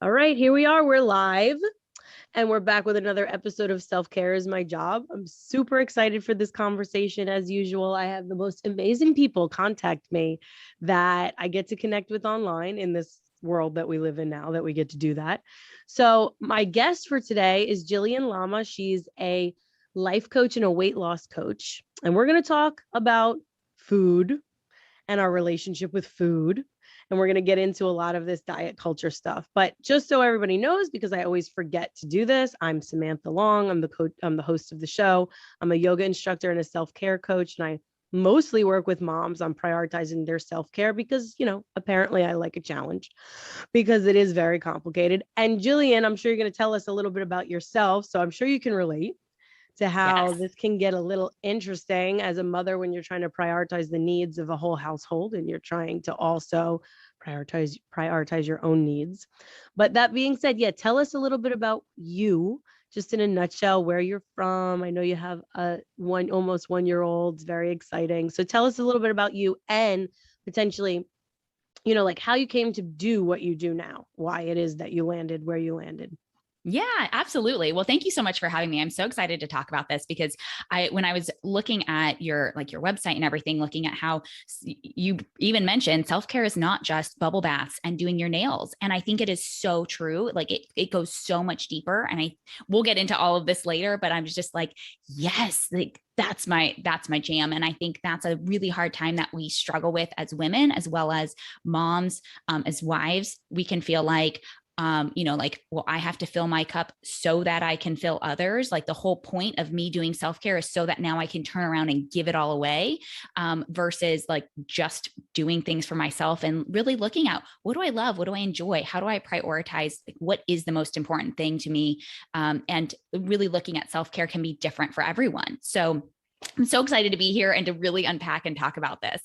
All right, here we are. We're live and we're back with another episode of Self-Care is My Job. I'm super excited for this conversation. As usual, I have the most amazing people contact me that I get to connect with online in this world that we live in now, that we get to do that. So my guest for today is Jillian Lama. She's a life coach and a weight loss coach. And we're going to talk about food and our relationship with food. And we're going to get into a lot of this diet culture stuff. But just so everybody knows, because I always forget to do this, I'm Samantha Long. I'm the host of the show. I'm a yoga instructor and a self-care coach. And I mostly work with moms on prioritizing their self-care because, apparently I like a challenge because it is very complicated. And Jillian, I'm sure you're going to tell us a little bit about yourself. So I'm sure you can relate to how this can get a little interesting as a mother when you're trying to prioritize the needs of a whole household and you're trying to also prioritize your own needs. But that being said, tell us a little bit about you, just in a nutshell, where you're from. I know you have a almost 1-year-old. It's very exciting. So tell us a little bit about you and potentially, like how you came to do what you do now, why it is that you landed where you landed. Yeah, absolutely. Well, thank you so much for having me. I'm so excited to talk about this because when I was looking at your website and everything, looking at how you even mentioned self-care is not just bubble baths and doing your nails. And I think it is so true. Like it goes so much deeper. And we'll get into all of this later, but I'm just like, yes, like that's my jam. And I think that's a really hard time that we struggle with as women, as well as moms, as wives. We can feel like, well, I have to fill my cup so that I can fill others. Like the whole point of me doing self-care is so that now I can turn around and give it all away, versus like just doing things for myself and really looking at what do I love? What do I enjoy? How do I prioritize? Like, what is the most important thing to me? And really looking at self-care can be different for everyone. So I'm so excited to be here and to really unpack and talk about this.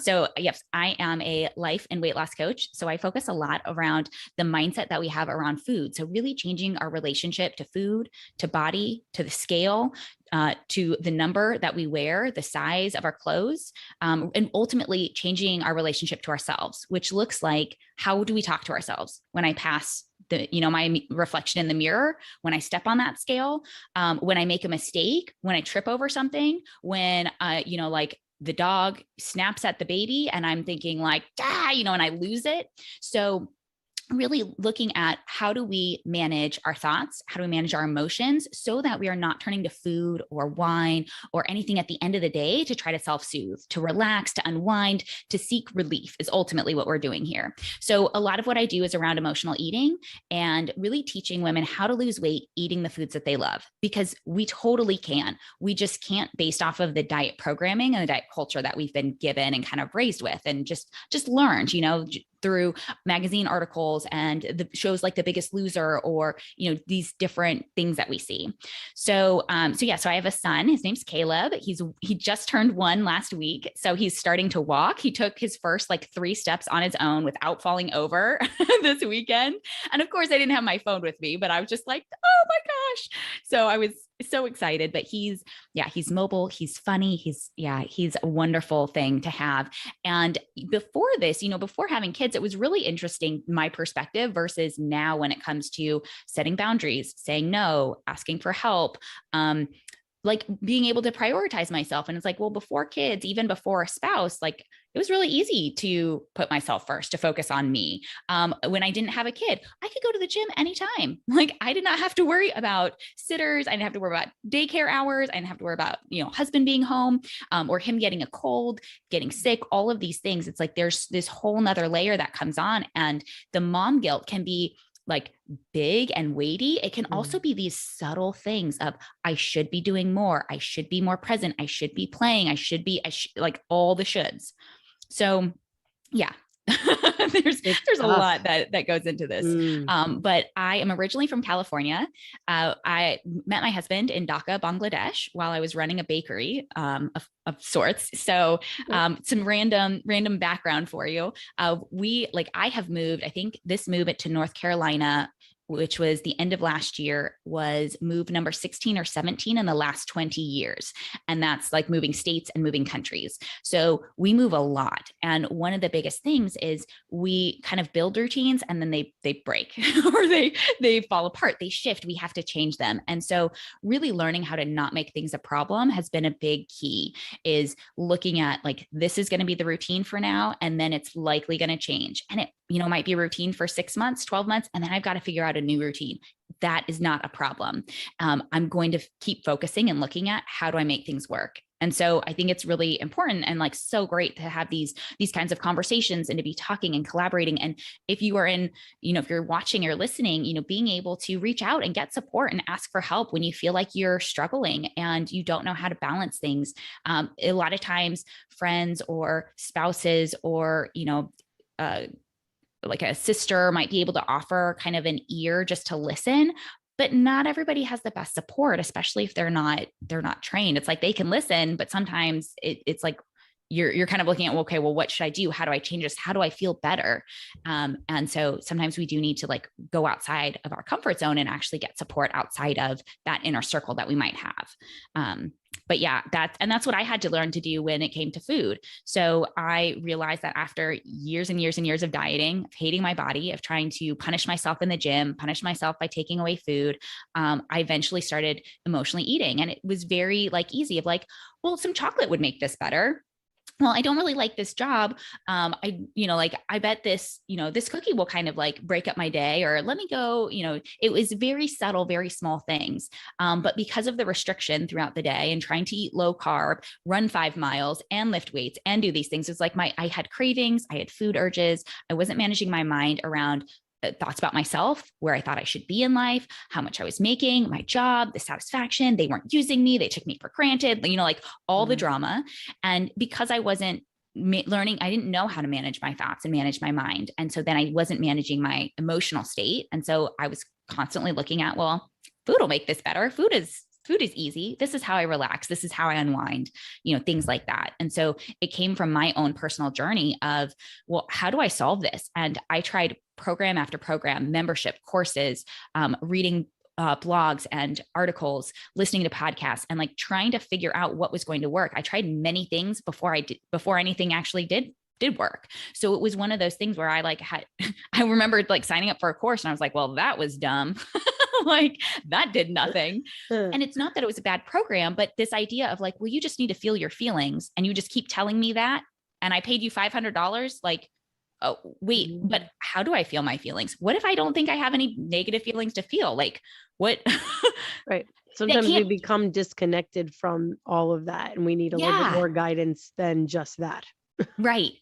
So yes, I am a life and weight loss coach. So I focus a lot around the mindset that we have around food. So really changing our relationship to food, to body, to the scale, to the number that we wear, the size of our clothes, and ultimately changing our relationship to ourselves, which looks like, how do we talk to ourselves when I pass my reflection in the mirror, when I step on that scale, when I make a mistake, when I trip over something, when, the dog snaps at the baby and I'm thinking like, and I lose it. So really looking at how do we manage our thoughts, how do we manage our emotions so that we are not turning to food or wine or anything at the end of the day to try to self-soothe, to relax, to unwind, to seek relief is ultimately what we're doing here. So a lot of what I do is around emotional eating and really teaching women how to lose weight eating the foods that they love, because we totally can. We just can't based off of the diet programming and the diet culture that we've been given and kind of raised with and just learned, through magazine articles and the shows like The Biggest Loser or, these different things that we see. So I have a son, his name's Caleb. He just turned 1 last week. So he's starting to walk. He took his first 3 steps on his own without falling over this weekend. And of course I didn't have my phone with me, but I was just like, oh my gosh. So I was so excited, but he's mobile. He's funny. He's a wonderful thing to have. And before this, before having kids, it was really interesting, my perspective versus now when it comes to setting boundaries, saying no, asking for help, like being able to prioritize myself. And it's like, well, before kids, even before a spouse, like it was really easy to put myself first, to focus on me. When I didn't have a kid, I could go to the gym anytime. Like I did not have to worry about sitters. I didn't have to worry about daycare hours. I didn't have to worry about, husband being home, or him getting a cold, getting sick, all of these things. It's like, there's this whole nother layer that comes on, and the mom guilt can be like big and weighty. It can also be these subtle things of, I should be doing more. I should be more present. I should be playing. Like all the should. So yeah, there's a lot that goes into this. But I am originally from California. I met my husband in Dhaka, Bangladesh, while I was running a bakery of sorts. So some random background for you. I have moved, I think this move to North Carolina which was the end of last year, was move number 16 or 17 in the last 20 years. And that's like moving states and moving countries. So we move a lot. And one of the biggest things is we kind of build routines and then they break or they fall apart, they shift, we have to change them. And so really learning how to not make things a problem has been a big key, is looking at like, this is going to be the routine for now, and then it's likely going to change. And it, might be a routine for 6 months, 12 months, and then I've got to figure out a new routine. That is not a problem. I'm going to keep focusing and looking at how do I make things work. And so I think it's really important and like so great to have these kinds of conversations and to be talking and collaborating. And if you are in, if you're watching or listening, being able to reach out and get support and ask for help when you feel like you're struggling and you don't know how to balance things. A lot of times friends or spouses or, like a sister might be able to offer kind of an ear just to listen, but not everybody has the best support, especially if they're not trained. It's like they can listen, but sometimes it's like you're kind of looking at, well, okay, well, what should I do? How do I change this? How do I feel better? And so sometimes we do need to like go outside of our comfort zone and actually get support outside of that inner circle that we might have. But yeah, that's what I had to learn to do when it came to food. So I realized that after years and years and years of dieting, of hating my body, of trying to punish myself in the gym, punish myself by taking away food, I eventually started emotionally eating. And it was very like easy of like, well, some chocolate would make this better. Well, I don't really like this job. I bet this, this cookie will kind of like break up my day, or let me go, it was very subtle, very small things. But because of the restriction throughout the day and trying to eat low carb, run 5 miles and lift weights and do these things, it's like I had cravings, I had food urges. I wasn't managing my mind around thoughts about myself, where I thought I should be in life, how much I was making, my job, the satisfaction, they weren't using me, they took me for granted, like all the drama. And because I wasn't learning, I didn't know how to manage my thoughts and manage my mind. And so then I wasn't managing my emotional state. And so I was constantly looking at, well, food will make this better. Food is easy. This is how I relax. This is how I unwind, things like that. And so it came from my own personal journey of, well, how do I solve this? And I tried program after program, membership, courses, reading blogs and articles, listening to podcasts, and like trying to figure out what was going to work. I tried many things before anything actually did work. So it was one of those things where I remembered like signing up for a course and I was like, well, that was dumb. Like that did nothing. And it's not that it was a bad program, but this idea of like, well, you just need to feel your feelings, and you just keep telling me that. And I paid you $500. Like, oh, wait, but how do I feel my feelings? What if I don't think I have any negative feelings to feel? Like what? Right. Sometimes we become disconnected from all of that, and we need a little bit more guidance than just that. Right.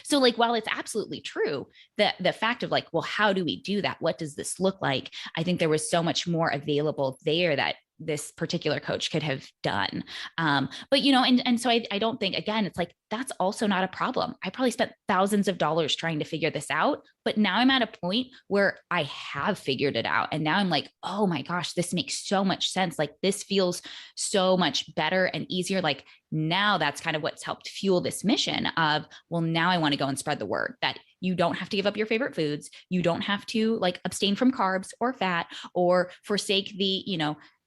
So like, while it's absolutely true, the fact of like, well, how do we do that? What does this look like? I think there was so much more available there that this particular coach could have done. But, and so I don't think, again, it's like, that's also not a problem. I probably spent thousands of dollars trying to figure this out, but now I'm at a point where I have figured it out. And now I'm like, oh my gosh, this makes so much sense. Like this feels so much better and easier. Like now that's kind of what's helped fuel this mission of, well, now I want to go and spread the word that you don't have to give up your favorite foods. You don't have to like abstain from carbs or fat or forsake the,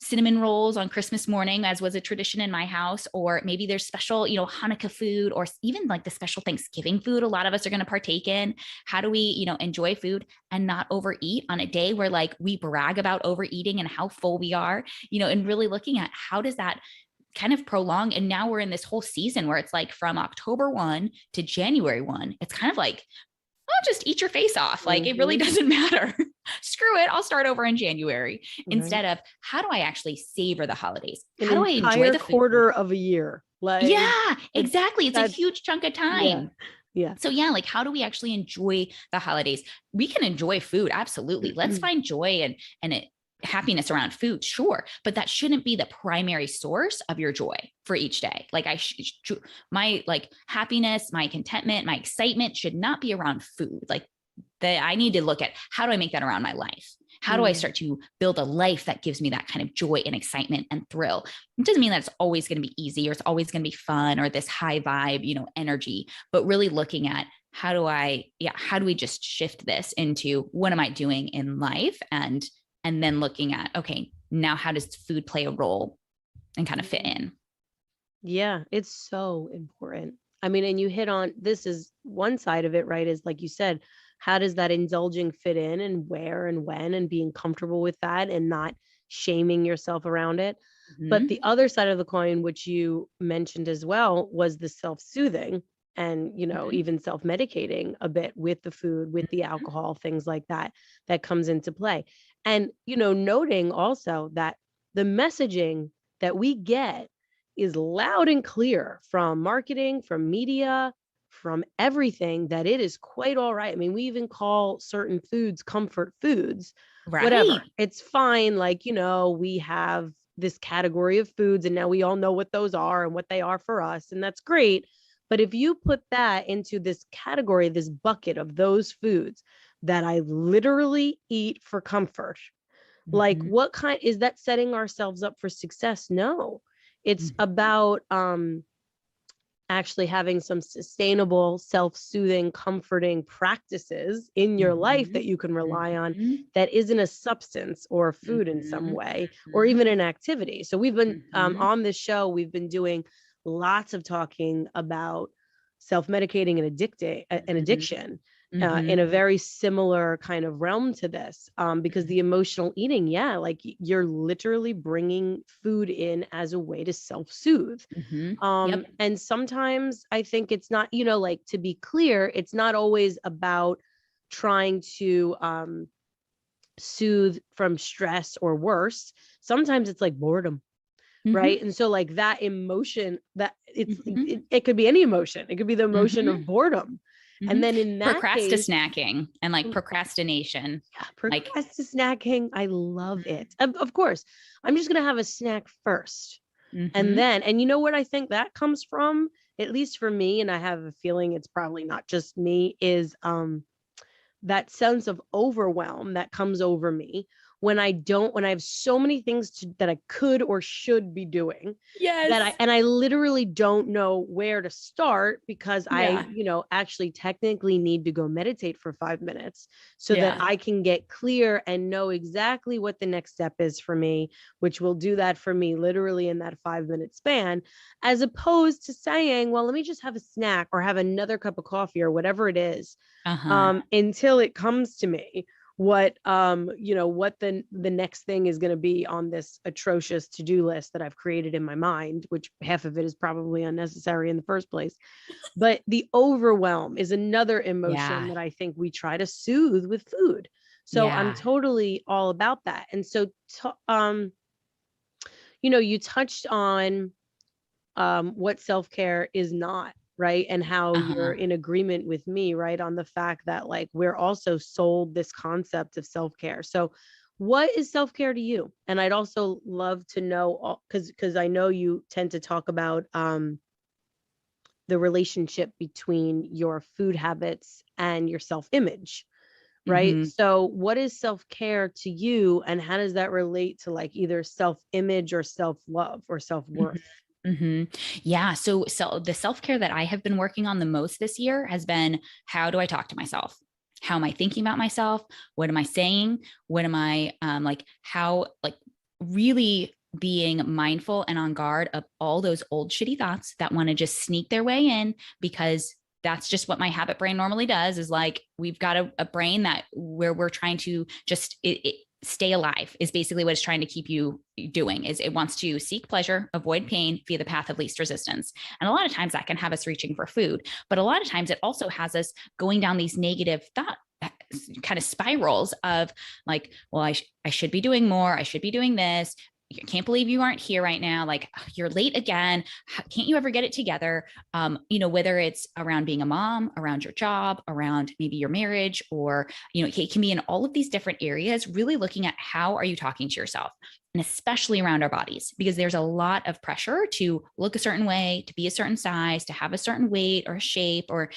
cinnamon rolls on Christmas morning, as was a tradition in my house, or maybe there's special, Hanukkah food, or even like the special Thanksgiving food a lot of us are going to partake in. How do we, enjoy food and not overeat on a day where like we brag about overeating and how full we are, and really looking at how does that kind of prolong. And now we're in this whole season where it's like from October 1 to January 1, it's kind of like, oh, just eat your face off. Like it really doesn't matter. Screw it. I'll start over in January instead of how do I actually savor the holidays? How do I enjoy the quarter of a year? Like, yeah, exactly. It's a huge chunk of time. Yeah. So yeah, like how do we actually enjoy the holidays? We can enjoy food. Absolutely. Let's find joy and happiness around food. Sure. But that shouldn't be the primary source of your joy for each day. Like my like happiness, my contentment, my excitement should not be around food. Like I need to look at how do I make that around my life? How do I start to build a life that gives me that kind of joy and excitement and thrill? It doesn't mean that it's always going to be easy or it's always going to be fun or this high vibe, energy, but really looking at how do we just shift this into what am I doing in life? And then looking at, okay, now how does food play a role and kind of fit in? Yeah, it's so important. I mean, and you hit on, this is one side of it, right? Is like you said, how does that indulging fit in, and where and when, and being comfortable with that and not shaming yourself around it. But Mm-hmm. the other side of the coin, which you mentioned as well, was the self-soothing and, Mm-hmm. even self-medicating a bit with the food, with the alcohol, things like that, that comes into play. And, noting also that the messaging that we get is loud and clear from marketing, from media, from everything, that it is quite all right. I mean, we even call certain foods comfort foods, whatever. Right. It's fine. Like, we have this category of foods and now we all know what those are and what they are for us. And that's great. But if you put that into this category, this bucket of those foods that I literally eat for comfort, like, Mm-hmm. what kind is that setting ourselves up for success? No. It's Mm-hmm. about actually having some sustainable, self-soothing, comforting practices in your life Mm-hmm. that you can rely on, Mm-hmm. that isn't a substance or a food in some Mm-hmm. way, or even an activity. So we've been Mm-hmm. on this show, we've been doing lots of talking about self-medicating and Mm-hmm. addiction, Mm-hmm. in a very similar kind of realm to this, because the emotional eating, yeah, like you're literally bringing food in as a way to self-soothe. Mm-hmm. Yep. And sometimes I think it's not, like, to be clear, it's not always about trying to soothe from stress or worse. Sometimes it's like boredom, Mm-hmm. right? And so, like, that emotion, that Mm-hmm. it could be any emotion. It could be the emotion Mm-hmm. of boredom. And Mm-hmm. then in that case, Snacking and like procrastination. yeah, Like, snacking, I love it. Of course, I'm just going to have a snack first. And mm-hmm. then, and you know what I think that comes from, at least for me, and I have a feeling it's probably not just me, is that sense of overwhelm that comes over me when I have so many things that I could or should be doing, that Yes. I literally don't know where to start, because I, Yeah. actually technically need to go meditate for 5 minutes so that Yeah. I can get clear and know exactly what the next step is for me, which will do that for me literally in that 5 minute span, as opposed to saying, well, let me just have a snack or have another cup of coffee or whatever it is, Uh-huh. until it comes to me what what the next thing is going to be on this atrocious to-do list that I've created in my mind, which half of it is probably unnecessary in the first place. But the overwhelm is another emotion Yeah. that I think we try to soothe with food. So I'm Yeah. totally all about that. And so you touched on what self-care is not, right? And how you're Uh-huh. in agreement with me, right? On the fact that, like, we're also sold this concept of self-care. So what is self-care to you? And I'd also love to know, because I know you tend to talk about the relationship between your food habits and your self-image, right? Mm-hmm. So what is self-care to you, and how does that relate to, like, either self-image or self-love or Mm-hmm. self-worth? Mm-hmm. Yeah. So the self-care that I have been working on the most this year has been, how do I talk to myself? How am I thinking about myself? What am I saying? What am I like, how, like, really being mindful and on guard of all those old shitty thoughts that want to just sneak their way in, because that's just what my habit brain normally does. Is like, we've got a brain that where we're trying to just stay alive is basically what it's trying to keep you doing. Is it wants to seek pleasure, avoid pain via the path of least resistance. And a lot of times that can have us reaching for food, but a lot of times it also has us going down these negative thought kind of spirals of like, well, I should be doing more. I should be doing this. I can't believe you aren't here right now. Like, you're late again. Can't you ever get it together? Whether it's around being a mom, around your job, around maybe your marriage, or, it can be in all of these different areas, really looking at how are you talking to yourself, and especially around our bodies, because there's a lot of pressure to look a certain way, to be a certain size, to have a certain weight or shape, or,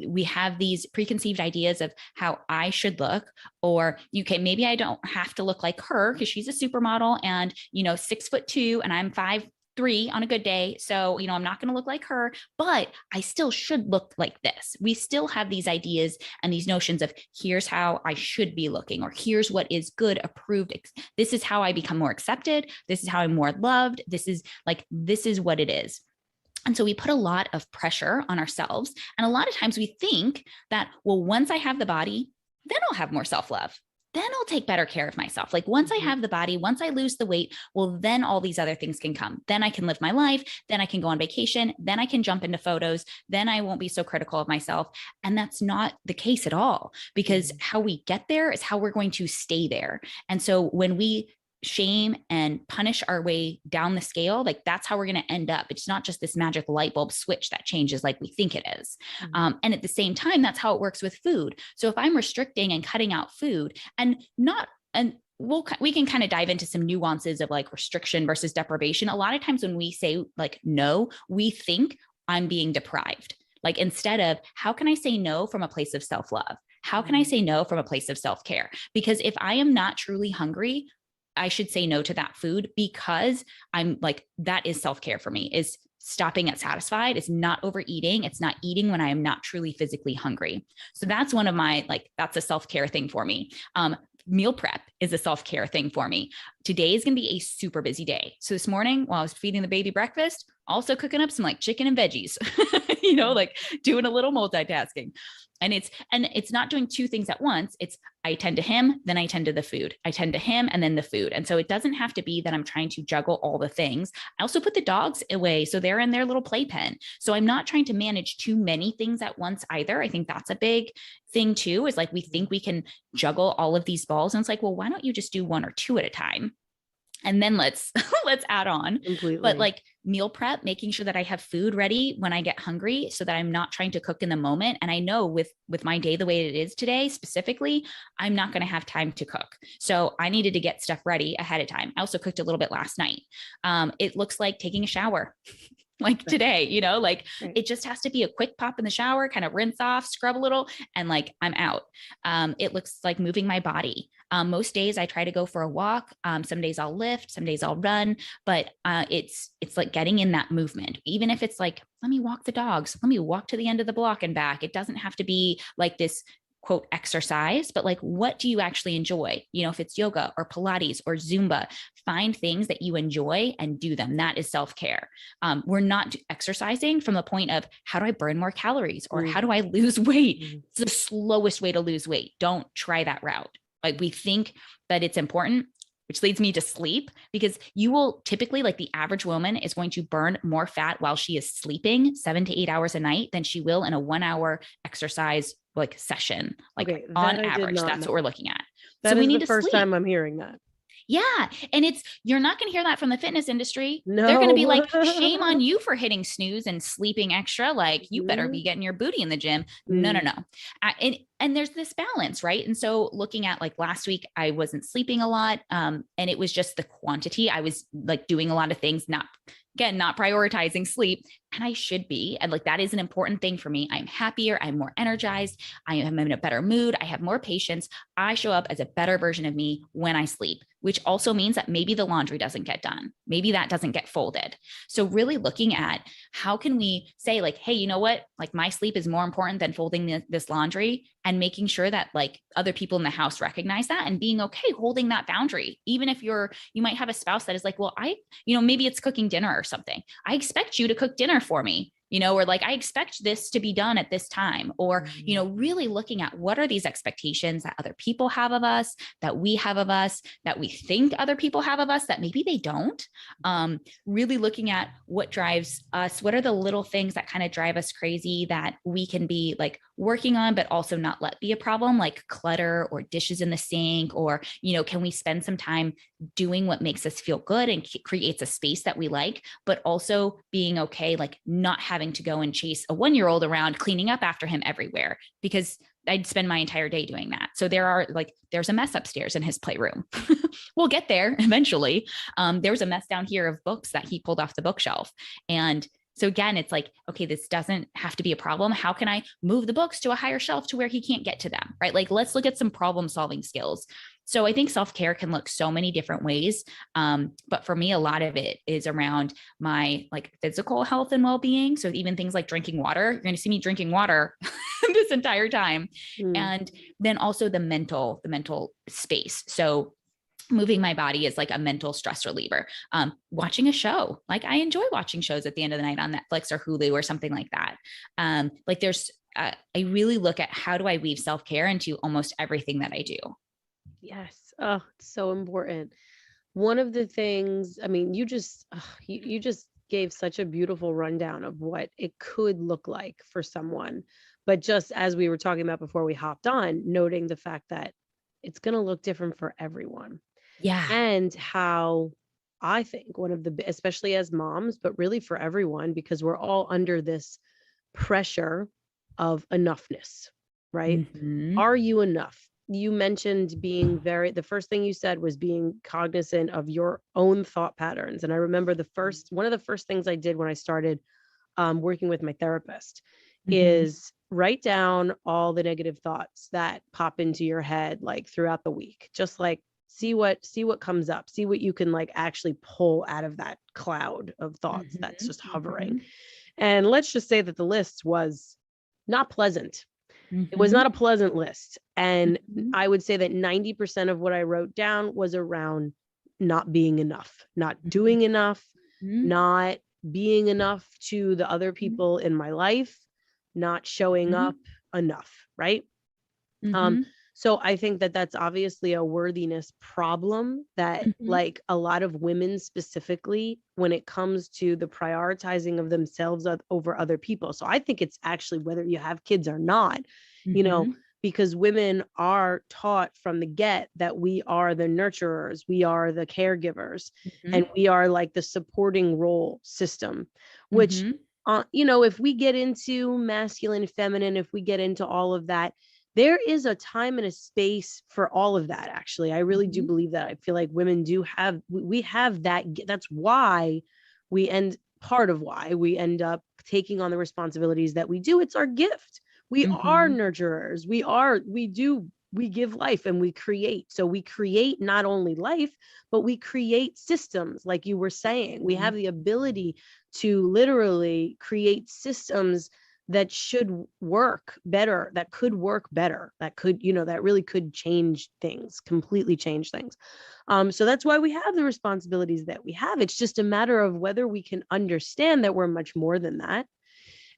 we have these preconceived ideas of how I should look, or, okay, maybe I don't have to look like her because she's a supermodel and, 6'2" and I'm 3 on a good day. So, I'm not going to look like her, but I still should look like this. We still have these ideas and these notions of here's how I should be looking, or here's what is good, approved. This is how I become more accepted. This is how I'm more loved. This is what it is. And so we put a lot of pressure on ourselves. And a lot of times we think that, well, once I have the body, then I'll have more self-love. Then I'll take better care of myself. Like once I have the body, once I lose the weight, well, then all these other things can come. Then I can live my life. Then I can go on vacation. Then I can jump into photos. Then I won't be so critical of myself. And that's not the case at all, because how we get there is how we're going to stay there. And so when we shame and punish our way down the scale, like that's how we're going to end up. It's not just this magic light bulb switch that changes like we think it is. And at the same time, that's how it works with food. So if I'm restricting and cutting out food we can kind of dive into some nuances of like restriction versus deprivation. A lot of times when we say like no, we think I'm being deprived. Like instead of how can I say no from a place of self-love? How can I say no from a place of self-care? Because if I am not truly hungry, I should say no to that food, because I'm like, that is self-care for me, is stopping at satisfied. It's not overeating. It's not eating when I am not truly physically hungry. So that's one of my, that's a self-care thing for me. Meal prep is a self-care thing for me. Today is going to be a super busy day. So this morning while I was feeding the baby breakfast, also cooking up some like chicken and veggies, like doing a little multitasking. And it's not doing two things at once. It's I tend to him, then I tend to the food. I tend to him and then the food. And so it doesn't have to be that I'm trying to juggle all the things. I also put the dogs away, so they're in their little playpen. So I'm not trying to manage too many things at once either. I think that's a big thing too, is like we think we can juggle all of these balls. And it's like, well, why don't you just do one or two at a time? And then let's add on. Completely. But like meal prep, making sure that I have food ready when I get hungry so that I'm not trying to cook in the moment. And I know with my day the way it is today, specifically, I'm not going to have time to cook. So I needed to get stuff ready ahead of time. I also cooked a little bit last night. It looks like taking a shower. Like today, it just has to be a quick pop in the shower, kind of rinse off, scrub a little, and like I'm out. It looks like moving my body. Most days I try to go for a walk. Some days I'll lift, some days I'll run, but it's like getting in that movement. Even if it's like, let me walk the dogs, let me walk to the end of the block and back. It doesn't have to be like this quote exercise, but like, what do you actually enjoy? If it's yoga or Pilates or Zumba, find things that you enjoy and do them. That is self-care. We're not exercising from the point of how do I burn more calories or how do I lose weight? It's the slowest way to lose weight. Don't try that route. Like we think that it's important, which leads me to sleep, because you will typically, like the average woman is going to burn more fat while she is sleeping 7 to 8 hours a night than she will in a 1 hour exercise like session. Like okay, on average, that's what we're looking at. That so we need the first time I'm hearing that. Yeah. And you're not going to hear that from the fitness industry. No. They're going to be like, shame on you for hitting snooze and sleeping extra. Like you better be getting your booty in the gym. No. And there's this balance, right? And so looking at like last week, I wasn't sleeping a lot. And it was just the quantity. I was like doing a lot of things, not prioritizing sleep. And I should be. And like, that is an important thing for me. I'm happier. I'm more energized. I am in a better mood. I have more patience. I show up as a better version of me when I sleep, which also means that maybe the laundry doesn't get done. Maybe that doesn't get folded. So really looking at how can we say like, hey, you know what? Like my sleep is more important than folding this laundry, and making sure that like other people in the house recognize that and being okay holding that boundary. Even if you might have a spouse that is like, well, maybe it's cooking dinner or something. I expect you to cook dinner for me. Or like, I expect this to be done at this time, or, really looking at what are these expectations that other people have of us, that we have of us, that we think other people have of us, that maybe they don't. Really looking at what drives us. What are the little things that kind of drive us crazy that we can be like working on, but also not let be a problem, like clutter or dishes in the sink, or, can we spend some time doing what makes us feel good and creates a space that we like, but also being okay, like not having to go and chase a 1-year-old around cleaning up after him everywhere, because I'd spend my entire day doing that. So there's a mess upstairs in his playroom. We'll get there eventually. There was a mess down here of books that he pulled off the bookshelf. And so again, it's like, okay, this doesn't have to be a problem. How can I move the books to a higher shelf to where he can't get to them, right? Like, let's look at some problem solving skills. So I think self-care can look so many different ways. But for me, a lot of it is around my like physical health and well-being. So even things like drinking water, you're going to see me drinking water this entire time. And then also the mental space. So moving my body is like a mental stress reliever. Watching a show, like I enjoy watching shows at the end of the night on Netflix or Hulu or something like that. Like there's, I really look at how do I weave self-care into almost everything that I do. Yes. Oh, it's so important. One of the things, I mean, you just gave such a beautiful rundown of what it could look like for someone. But just as we were talking about before we hopped on, noting the fact that it's going to look different for everyone. Yeah. And how I think one of the, especially as moms, but really for everyone, because we're all under this pressure of enoughness, right? Mm-hmm. Are you enough? You mentioned being the first thing you said was being cognizant of your own thought patterns. And I remember one of the first things I did when I started working with my therapist is write down all the negative thoughts that pop into your head, like throughout the week, just like see what comes up, see what you can like actually pull out of that cloud of thoughts that's just hovering. And let's just say that the list was not pleasant. It was not a pleasant list. And I would say that 90% of what I wrote down was around not being enough, not doing enough, not being enough to the other people in my life, not showing up enough, right? So I think that that's obviously a worthiness problem that like a lot of women specifically when it comes to the prioritizing of themselves over other people. So I think it's actually whether you have kids or not, you know, because women are taught from the get that we are the nurturers, we are the caregivers, and we are like the supporting role system, which, you know, if we get into masculine, feminine, if we get into all of that, there is a time and a space for all of that. Actually, I really do believe that. I feel like women we have that. That's why part of why we end up taking on the responsibilities that we do. It's our gift. We are nurturers. We give life and we create. So we create not only life, but we create systems. Like you were saying, we have the ability to literally create systems that should work better, that could work better, that could, you know, that really could change things, completely change things. So that's why we have the responsibilities that we have. It's just a matter of whether we can understand that we're much more than that.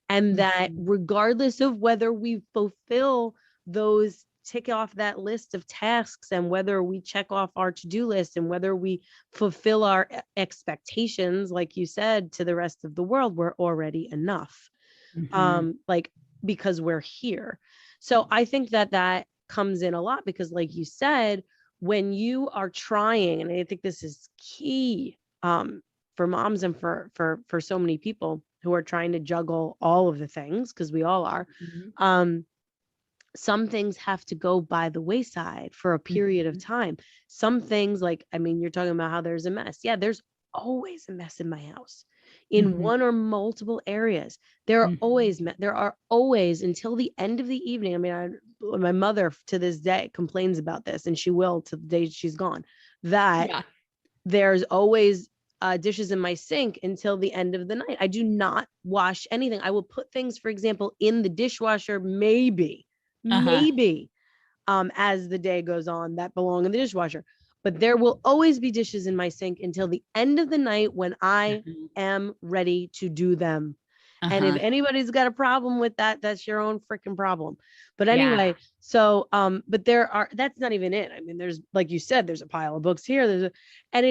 And that regardless of whether we fulfill those, tick off that list of tasks, and whether we check off our to-do list, and whether we fulfill our expectations, like you said, to the rest of the world, we're already enough. Like, because we're here. So I think that that comes in a lot because like you said, when you are trying, and I think this is key for moms and for so many people who are trying to juggle all of the things, because we all are, some things have to go by the wayside for a period of time. Some things, like, I mean, you're talking about how there's a mess. Yeah, there's always a mess in my house in one or multiple areas. There are always until the end of the evening. I mean, my mother to this day complains about this, and she will to the day she's gone, that there's always dishes in my sink until the end of the night. I do not wash anything. I will put things, for example, in the dishwasher, maybe as the day goes on, that belong in the dishwasher. But there will always be dishes in my sink until the end of the night when I am ready to do them. And if anybody's got a problem with that, that's your own freaking problem. But anyway, so but that's not even it. I mean, there's, like you said, there's a pile of books here. And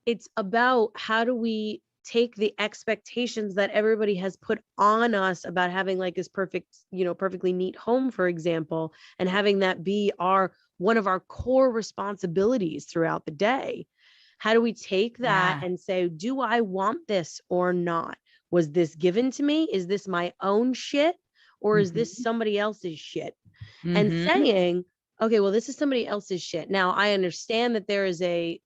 it's about how do we take the expectations that everybody has put on us about having like this perfect, you know, perfectly neat home, for example, and having that be one of our core responsibilities throughout the day. How do we take that and say, do I want this or not? Was this given to me? Is this my own shit? Or is this somebody else's shit? And saying, okay, well, this is somebody else's shit. Now, I understand that there's a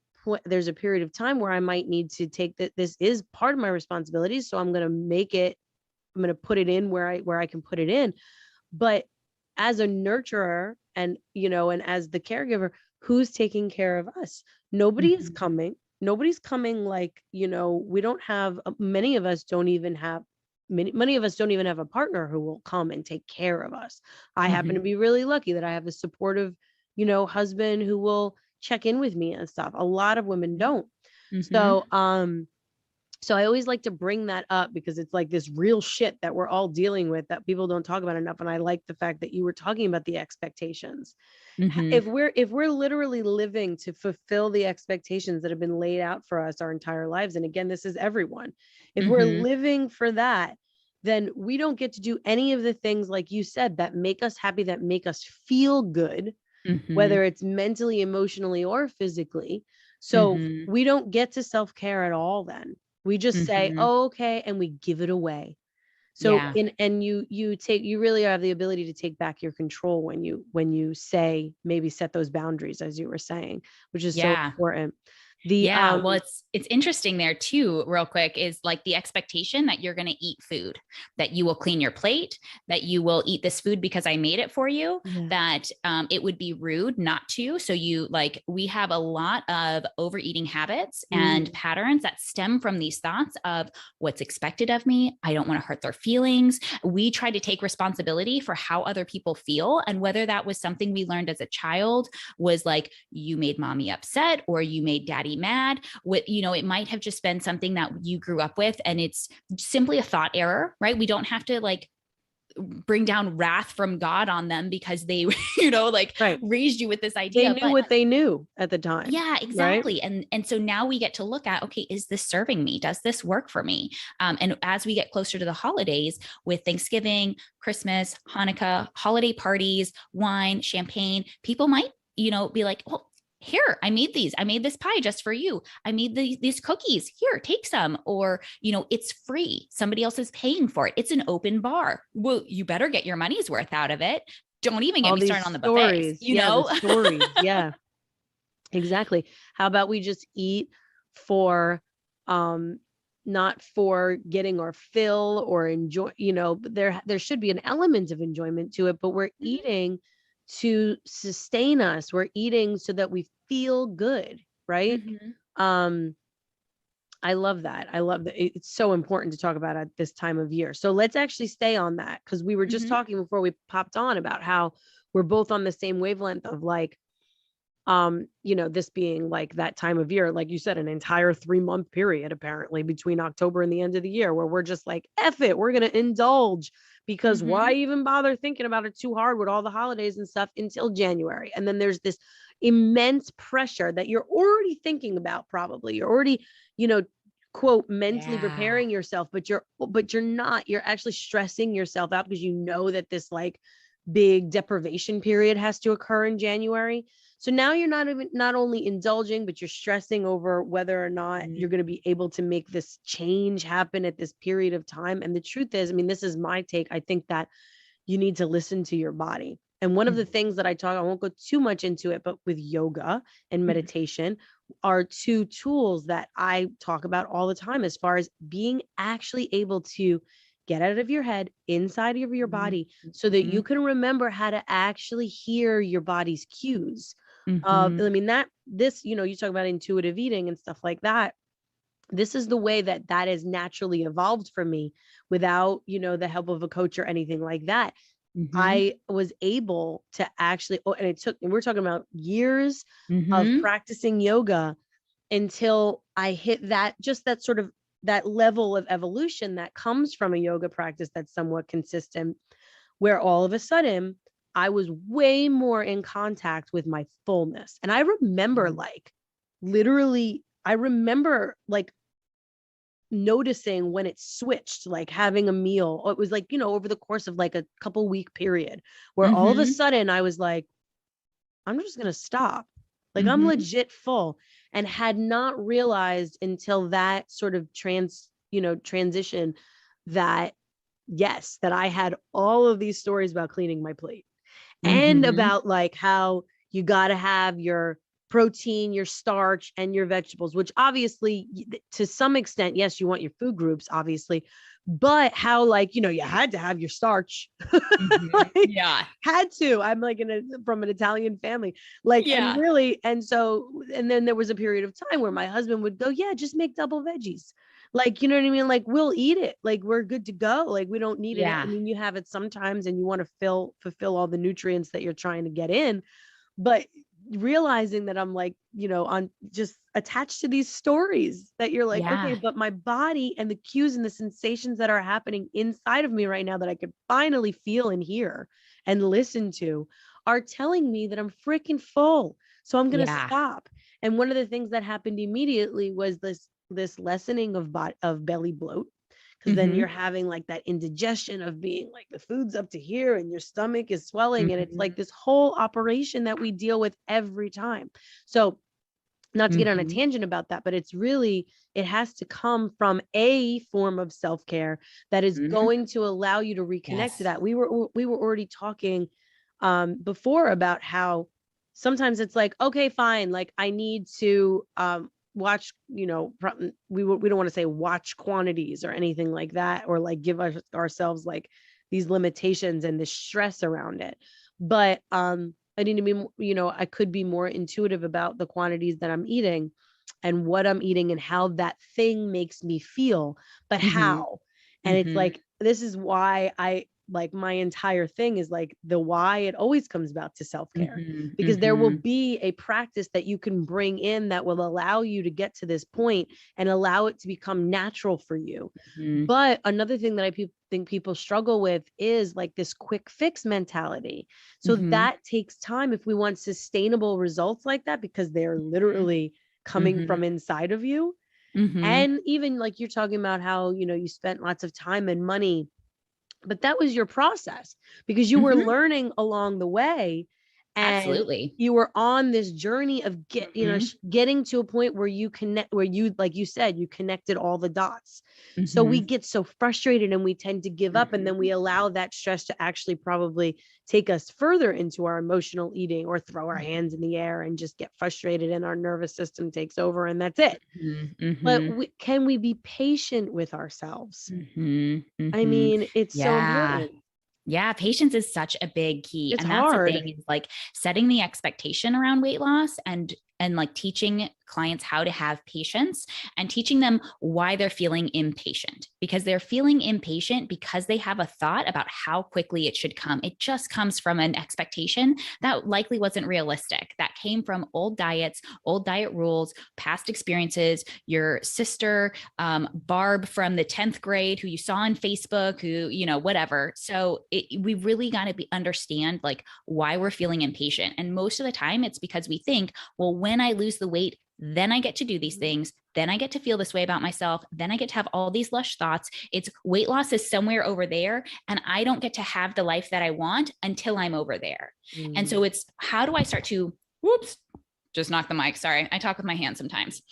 period of time where I might need to take that. This is part of my responsibilities. So I'm going to put it in where I can put it in. But as a nurturer and, and as the caregiver, who's taking care of us? Nobody is coming. Nobody's coming like, we don't have, many of us don't even have a partner who will come and take care of us. I happen to be really lucky that I have a supportive, husband who will check in with me and stuff. A lot of women don't. So I always like to bring that up because it's like this real shit that we're all dealing with that people don't talk about enough. And I like the fact that you were talking about the expectations. If we're literally living to fulfill the expectations that have been laid out for us our entire lives, and again, this is everyone, if we're living for that, then we don't get to do any of the things, like you said, that make us happy, that make us feel good, whether it's mentally, emotionally, or physically. So we don't get to self-care at all then. We just say, oh, okay, and we give it away. So you really have the ability to take back your control when you say, maybe set those boundaries, as you were saying, which is so important. Well, it's interesting there too, real quick, is like the expectation that you're going to eat food, that you will clean your plate, that you will eat this food because I made it for you, that it would be rude not to. So we have a lot of overeating habits and patterns that stem from these thoughts of what's expected of me. I don't want to hurt their feelings. We try to take responsibility for how other people feel. And whether that was something we learned as a child was like, you made mommy upset or you made daddy mad, it might have just been something that you grew up with, and it's simply a thought error, right? We don't have to bring down wrath from God on them because they, raised you with this idea. They knew what they knew at the time. Yeah, exactly. Right? And so now we get to look at, okay, is this serving me? Does this work for me? And as we get closer to the holidays with Thanksgiving, Christmas, Hanukkah, holiday parties, wine, champagne, people might, be like, well, here, I made this pie just for you. I made these cookies. Here, take some. Or, it's free. Somebody else is paying for it. It's an open bar. Well, you better get your money's worth out of it. Don't even get me started on the buffets, The stories. Yeah, exactly. How about we just eat for, not for getting our fill or enjoy, but there should be an element of enjoyment to it, but we're eating to sustain us. We're eating so that we feel good, right? I love that. It's so important to talk about at this time of year. So let's actually stay on that, because we were just talking before we popped on about how we're both on the same wavelength of this being like that time of year, like you said, an entire 3-month period apparently between October and the end of the year, where we're just like, F it, we're going to indulge, because why even bother thinking about it too hard with all the holidays and stuff until January? And then there's this immense pressure that you're already thinking about. Probably you're already, quote, mentally preparing yourself, but you're not, you're actually stressing yourself out because that this big deprivation period has to occur in January. So now you're not only indulging, but you're stressing over whether or not you're going to be able to make this change happen at this period of time. And the truth is, this is my take, I think that you need to listen to your body. And one of the things that I won't go too much into it, but with yoga and meditation are two tools that I talk about all the time, as far as being actually able to get out of your head, inside of your body, so that you can remember how to actually hear your body's cues. You talk about intuitive eating and stuff like that. This is the way that is naturally evolved for me, without, the help of a coach or anything like that. I was able to actually, and we're talking about years of practicing yoga until I hit that sort of that level of evolution that comes from a yoga practice that's somewhat consistent, where all of a sudden I was way more in contact with my fullness. And I remember noticing when it switched, having a meal. It was over the course of a couple week period, where all of a sudden I was like, I'm just going to stop. I'm legit full, and had not realized until that sort of transition that yes, that I had all of these stories about cleaning my plate and about how you got to have your protein, your starch, and your vegetables, which obviously to some extent, yes, you want your food groups, obviously, but how, like, you had to have your starch. Like, Yeah. had to. I'm like from an Italian family, like, and Yeah. really, and so, and then there was a period of time where my husband would go, yeah, just make double veggies. Like, you know what I mean? Like, we'll eat it. Like, we're good to go. Like, we don't need it. I Yeah. mean, you have it sometimes and you want to fulfill all the nutrients that you're trying to get in, but realizing that I'm like, on just attached to these stories that you're like, okay, Yeah. but my body and the cues and the sensations that are happening inside of me right now that I could finally feel and hear and listen to are telling me that I'm freaking full. So I'm going to Yeah. stop. And one of the things that happened immediately was this lessening of belly bloat, because then you're having like that indigestion of being like the food's up to here and your stomach is swelling. And it's like this whole operation that we deal with every time. So not to get on a tangent about that, but it's really, it has to come from a form of self-care that is going to allow you to reconnect to that. We were already talking before about how sometimes it's like, okay, fine. Like, I need to watch, we don't want to say watch quantities or anything like that, or like give ourselves like these limitations and this stress around it. But I need to be, I could be more intuitive about the quantities that I'm eating and what I'm eating and how that thing makes me feel, but how. And it's like, this is why like my entire thing is like the why it always comes back to self-care, because there will be a practice that you can bring in that will allow you to get to this point and allow it to become natural for you. But another thing that I think people struggle with is like this quick fix mentality. So that takes time if we want sustainable results like that, because they're literally coming from inside of you. And even like you're talking about how, you spent lots of time and money, but that was your process because you were learning along the way, and Absolutely. you were on this journey of getting to a point where you connect, where you, like you said, you connected all the dots. So we get so frustrated and we tend to give up, and then we allow that stress to actually probably take us further into our emotional eating, or throw our hands in the air and just get frustrated and our nervous system takes over, and that's it. But can we be patient with ourselves? I mean, it's so Yeah. important. Yeah, patience is such a big key. It's And that's hard. the thing, is like setting the expectation around weight loss, and like teaching clients how to have patience, and teaching them why they're feeling impatient, because they're feeling impatient because they have a thought about how quickly it should come. It just comes from an expectation that likely wasn't realistic, that came from old diets, old diet rules, past experiences, your sister, Barb from the 10th grade who you saw on Facebook, who, whatever. So we really got to understand like why we're feeling impatient. And most of the time it's because we think, well, when I lose the weight, then I get to do these things. Then I get to feel this way about myself. Then I get to have all these lush thoughts. It's weight loss is somewhere over there, and I don't get to have the life that I want until I'm over there. And so it's, how do I start to, whoops, just knock the mic. Sorry. I talk with my hands sometimes.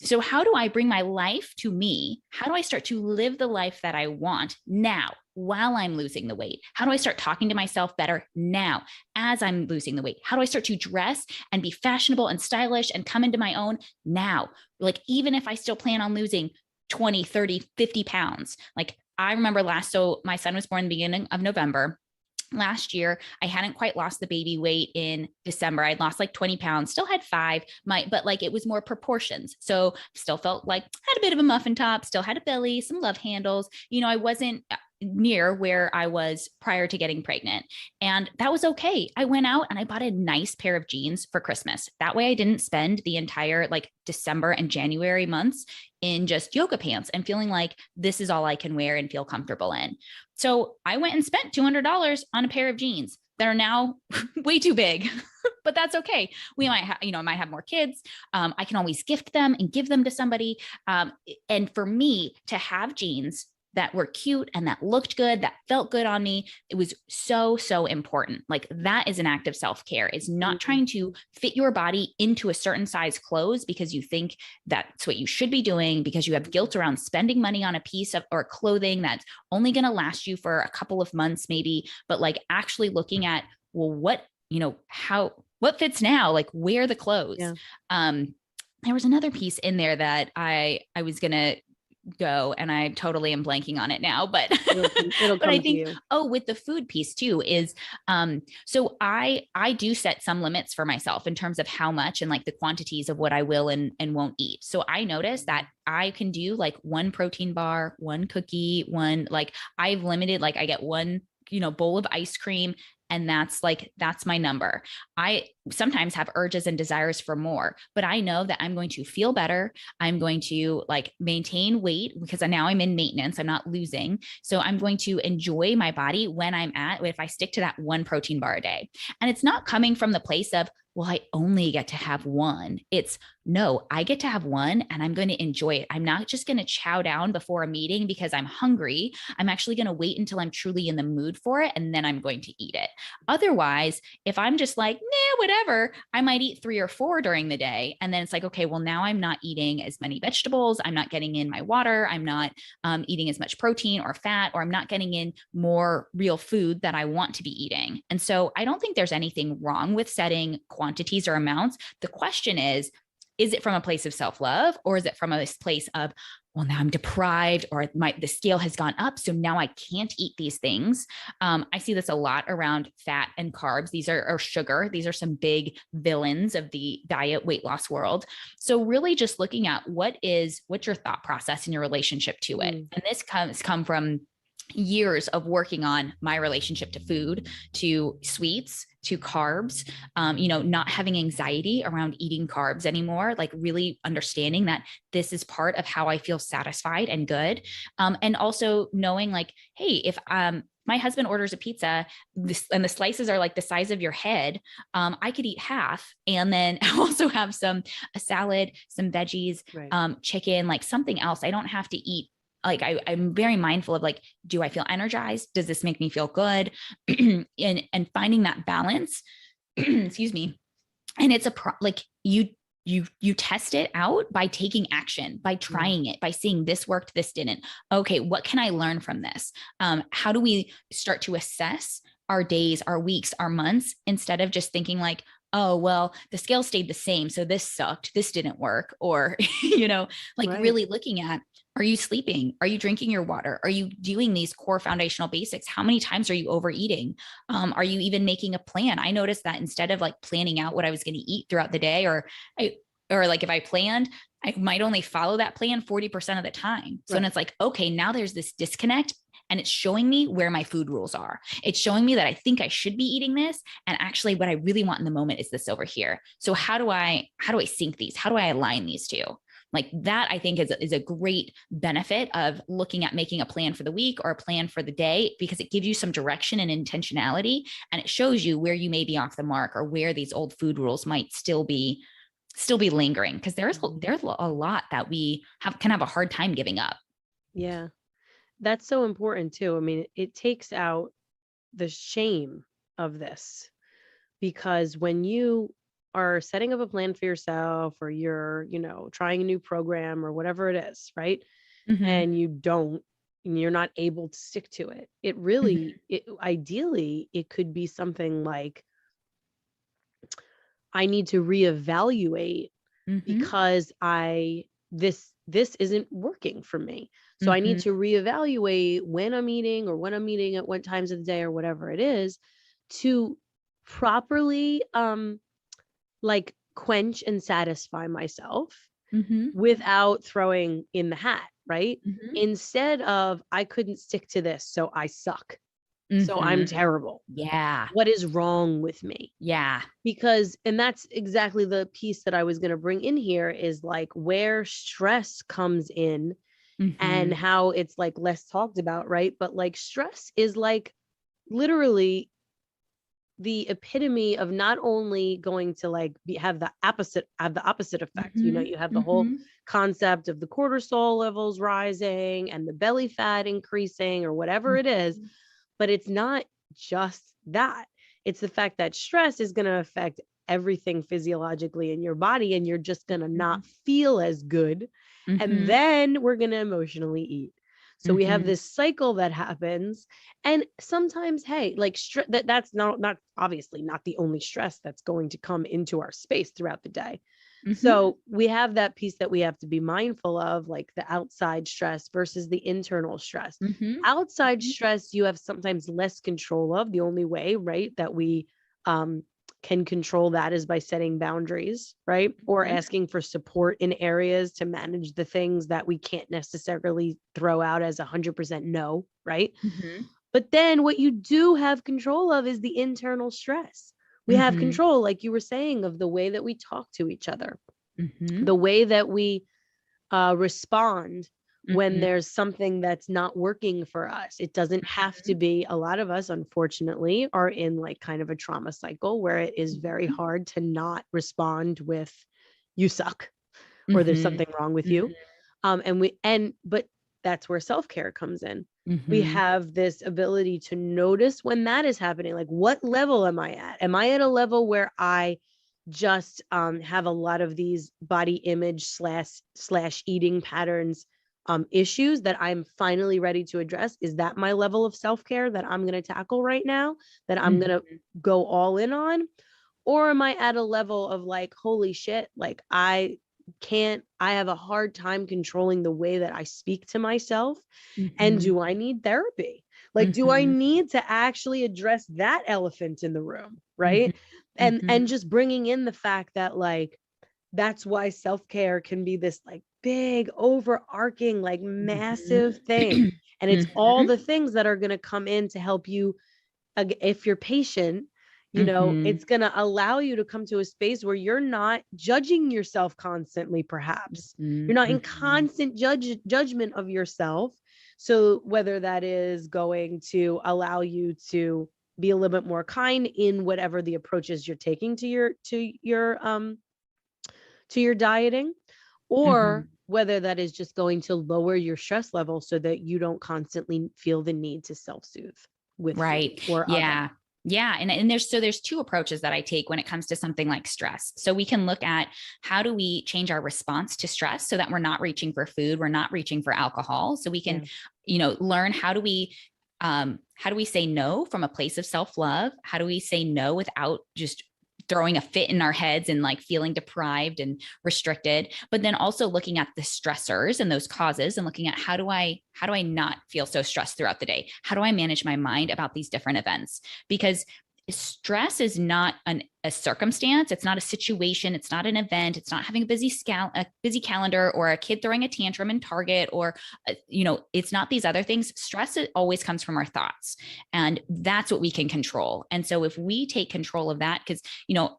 So how do I bring my life to me? How do I start to live the life that I want now while I'm losing the weight? How do I start talking to myself better now as I'm losing the weight? How do I start to dress and be fashionable and stylish and come into my own now? Like, even if I still plan on losing 20, 30, 50 pounds, like I remember so my son was born in the beginning of November. Last year, I hadn't quite lost the baby weight in December. I'd lost like 20 pounds, still had 5, but like it was more proportions. So still felt like had a bit of a muffin top, still had a belly, some love handles. I wasn't near where I was prior to getting pregnant. And that was okay. I went out and I bought a nice pair of jeans for Christmas. That way I didn't spend the entire like December and January months in just yoga pants and feeling like this is all I can wear and feel comfortable in. So I went and spent $200 on a pair of jeans that are now way too big, but that's okay. We might have, might have more kids. I can always gift them and give them to somebody. And for me to have jeans that were cute and that looked good, that felt good on me, it was so, so important. Like, that is an act of self-care. It's not trying to fit your body into a certain size clothes because you think that's what you should be doing, because you have guilt around spending money on a piece of or clothing that's only going to last you for a couple of months maybe, but like actually looking at, well, what, how what fits now? Like, wear the clothes. Yeah. There was another piece in there that I was going to go, and I totally am blanking on it now, but It'll but come I to think, you. with the food piece too is, so I do set some limits for myself in terms of how much and like the quantities of what I will and won't eat. So I noticed that I can do like one protein bar, one cookie, one, like I've limited, like I get one, bowl of ice cream, and that's my number. I sometimes have urges and desires for more, but I know that I'm going to feel better. I'm going to like maintain weight because now I'm in maintenance. I'm not losing. So I'm going to enjoy my body when if I stick to that one protein bar a day. And it's not coming from the place of, well, I only get to have one. It's no, I get to have one and I'm going to enjoy it. I'm not just going to chow down before a meeting because I'm hungry. I'm actually going to wait until I'm truly in the mood for it, and then I'm going to eat it. Otherwise, if I'm just like, nah, whatever, I might eat 3 or 4 during the day. And then it's like, okay, well, now I'm not eating as many vegetables. I'm not getting in my water. I'm not eating as much protein or fat, or I'm not getting in more real food that I want to be eating. And so I don't think there's anything wrong with setting quantities or amounts. The question is it from a place of self-love, or is it from a place of, well, now I'm deprived, or the scale has gone up, so now I can't eat these things. I see this a lot around fat and carbs. These are, or sugar. These are some big villains of the diet weight loss world. So really just looking at what's your thought process in your relationship to it. And this come from years of working on my relationship to food, to sweets, to carbs, not having anxiety around eating carbs anymore, like really understanding that this is part of how I feel satisfied and good. And also knowing like, hey, if my husband orders a pizza and the slices are like the size of your head, I could eat half and then also have a salad, some veggies, Right. chicken, like something else. I don't have to eat. Like I'm very mindful of like, do I feel energized? Does this make me feel good? and finding that balance, excuse me. And it's like you test it out by taking action, by trying it, by seeing this worked, this didn't. Okay, what can I learn from this? How do we start to assess our days, our weeks, our months, instead of just thinking like, oh, well, the scale stayed the same, so this sucked, this didn't work. Or, like really looking at, are you sleeping? Are you drinking your water? Are you doing these core foundational basics? How many times are you overeating? Are you even making a plan? I noticed that instead of like planning out what I was going to eat throughout the day, or like if I planned, I might only follow that plan 40% of the time. So then it's like, okay, now there's this disconnect, and it's showing me where my food rules are. It's showing me that I think I should be eating this, and actually what I really want in the moment is this over here. So how do I sync these? How do I align these two? Like that, I think is a great benefit of looking at making a plan for the week or a plan for the day, because it gives you some direction and intentionality, and it shows you where you may be off the mark, or where these old food rules might still be lingering, because there's a lot that we can have a hard time giving up. Yeah. That's so important too. I mean, it takes out the shame of this, because when you are setting up a plan for yourself, or you're, trying a new program or whatever it is, right? And you're not able to stick to it. It really, ideally, it could be something like, I need to reevaluate because this isn't working for me. So I need to reevaluate when I'm eating, or when I'm eating at what times of the day, or whatever it is, to properly like quench and satisfy myself without throwing in the hat, right? Instead of, I couldn't stick to this, so I suck. So I'm terrible. Yeah. What is wrong with me? Yeah. Because, and that's exactly the piece that I was going to bring in here, is like where stress comes in, and how it's like less talked about, right? But like stress is like literally the epitome of not only going to like have the opposite effect. You have the whole concept of the cortisol levels rising and the belly fat increasing, or whatever it is, but it's not just that. It's the fact that stress is going to affect everything physiologically in your body, and you're just going to not feel as good. And then we're going to emotionally eat. So we have this cycle that happens. And sometimes, hey, like that's not obviously not the only stress that's going to come into our space throughout the day. So we have that piece that we have to be mindful of, like the outside stress versus the internal stress. Outside stress, you have sometimes less control of. The only way, right, that we can control that is by setting boundaries, right? Or asking for support in areas to manage the things that we can't necessarily throw out as 100% no, right? But then what you do have control of is the internal stress. We have control, like you were saying, of the way that we talk to each other, the way that we respond when there's something that's not working for us. It doesn't have to be. A lot of us, unfortunately, are in like kind of a trauma cycle where it is very hard to not respond with "you suck" or "there's something wrong with you." But that's where self-care comes in. We have this ability to notice when that is happening. Like, what level am I at? Am I at a level where I just have a lot of these body image slash eating patterns issues that I'm finally ready to address? Is that my level of self-care that I'm going to tackle right now, that I'm going to go all in on? Or am I at a level of like, holy shit, like I have a hard time controlling the way that I speak to myself. And do I need therapy? Like, do I need to actually address that elephant in the room? Right. And just bringing in the fact that like, that's why self-care can be this like big overarching, like massive thing. And it's all the things that are going to come in to help you. If you're patient, it's going to allow you to come to a space where you're not judging yourself constantly. Perhaps you're not in constant judgment of yourself. So whether that is going to allow you to be a little bit more kind in whatever the approaches you're taking to your dieting, or whether that is just going to lower your stress level so that you don't constantly feel the need to self-soothe with food or other. Yeah. And there's two approaches that I take when it comes to something like stress. So we can look at how do we change our response to stress so that we're not reaching for food, we're not reaching for alcohol. So we can, learn how do we say no from a place of self-love? How do we say no without just throwing a fit in our heads and like feeling deprived and restricted, but then also looking at the stressors and those causes and looking at how do I not feel so stressed throughout the day? How do I manage my mind about these different events? Because stress is not a circumstance. It's not a situation. It's not an event. It's not having a busy calendar or a kid throwing a tantrum in Target or, it's not these other things. Stress always comes from our thoughts, and that's what we can control. And so if we take control of that, because,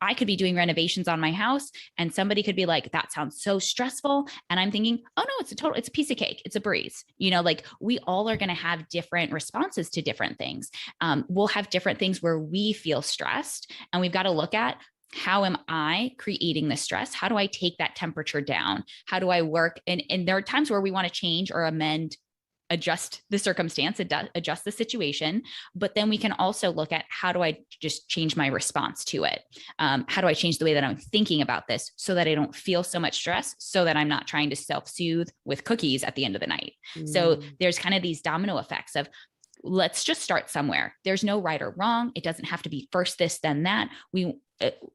I could be doing renovations on my house and somebody could be like, that sounds so stressful. And I'm thinking, oh no, it's a piece of cake. It's a breeze. Like we all are going to have different responses to different things. We'll have different things where we feel stressed, and we've got to look at how am I creating the stress? How do I take that temperature down? How do I work? And there are times where we want to change or amend, adjust the circumstance, adjust the situation. But then we can also look at how do I just change my response to it? How do I change the way that I'm thinking about this so that I don't feel so much stress, so that I'm not trying to self-soothe with cookies at the end of the night? So there's kind of these domino effects of, let's just start somewhere. There's no right or wrong. It doesn't have to be first this, then that.